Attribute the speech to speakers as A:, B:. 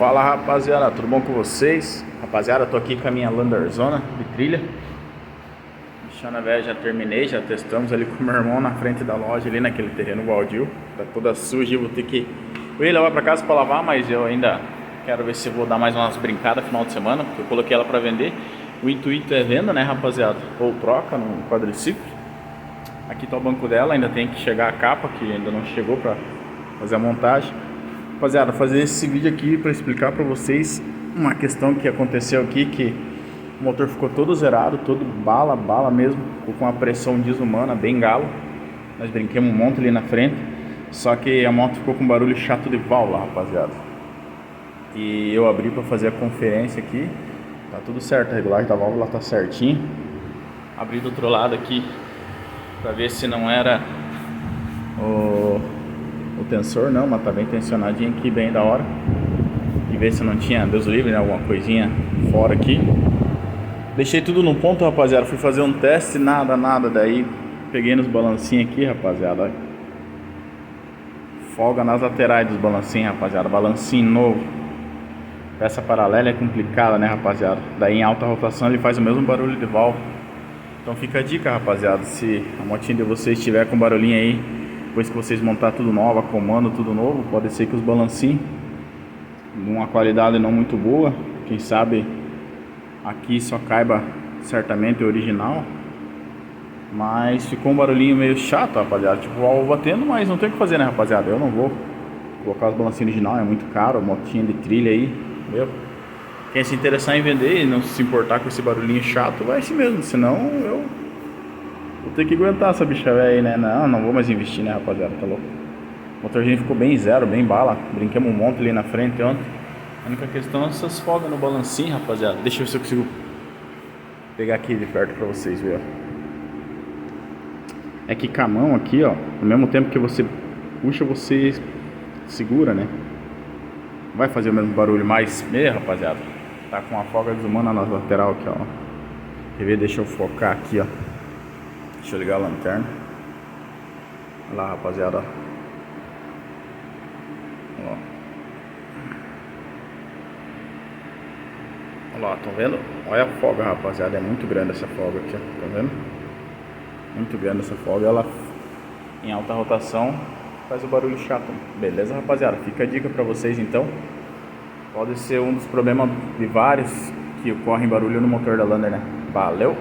A: Fala rapaziada, tudo bom com vocês? Rapaziada, tô aqui com a minha Landerzona de trilha. Deixando a velha, já terminei, já testamos ali com o meu irmão na frente da loja, ali naquele terreno baldio. Tá toda suja, vou ter que... Eu ia levar pra casa pra lavar, mas eu ainda quero ver se vou dar mais umas brincadas final de semana, porque eu coloquei ela pra vender. O intuito é venda, né rapaziada? Ou troca no quadriciclo. Aqui tá o banco dela, ainda tem que chegar a capa, que ainda não chegou pra fazer a montagem. Rapaziada, fazer esse vídeo aqui para explicar para vocês uma questão que aconteceu aqui, que o motor ficou todo zerado, todo bala mesmo, ficou com uma pressão desumana, bem galo. Nós brinquemos um monte ali na frente, só que a moto ficou com barulho chato de válvula, rapaziada. E eu abri para fazer a conferência aqui, tá tudo certo, a regulagem da válvula tá certinho. Abri do outro lado aqui para ver se não era o tensor, não, mas tá bem tensionadinho aqui, bem da hora. E ver se não tinha, Deus livre, né, alguma coisinha fora aqui. Deixei tudo no ponto, rapaziada. Fui fazer um teste, nada. Daí peguei nos balancinhos aqui, rapaziada. Folga nas laterais dos balancinhos, rapaziada. Balancinho novo. Peça paralela é complicada, né, rapaziada. Daí em alta rotação ele faz o mesmo barulho de válvula. Então fica a dica, rapaziada. Se a motinha de vocês estiver com barulhinho aí, depois que vocês montar tudo novo, a comando tudo novo, pode ser que os balancinhos numa qualidade não muito boa, quem sabe aqui só caiba certamente o original, mas ficou um barulhinho meio chato, rapaziada, tipo o álcool batendo, mas não tem o que fazer, né, rapaziada. Eu não vou colocar os balancinhos original, é muito caro, motinha de trilha aí, meu. Quem se interessar em vender e não se importar com esse barulhinho chato, vai assim mesmo, senão eu vou ter que aguentar essa bicha velha aí, né? Não vou mais investir, né, rapaziada? Tá louco? O motorzinho ficou bem zero, bem bala. Brinquemos um monte ali na frente ontem. A única questão é essas folgas no balancinho, rapaziada. Deixa eu ver se eu consigo pegar aqui de perto pra vocês verem. É que com a mão aqui, ó, ao mesmo tempo que você puxa, você segura, né? Vai fazer o mesmo barulho, mas, rapaziada, tá com uma folga desumana na lateral aqui, ó. Quer ver? Deixa eu focar aqui, ó. Deixa eu ligar a lanterna. Olha lá, rapaziada, ó. Olha lá, estão vendo? Olha a folga, rapaziada. É muito grande essa folga aqui, ó. Tá vendo? Muito grande essa folga. Ela em alta rotação faz o barulho chato. Beleza, rapaziada? Fica a dica pra vocês então. Pode ser um dos problemas de vários que ocorrem barulho no motor da Lander, né? Valeu!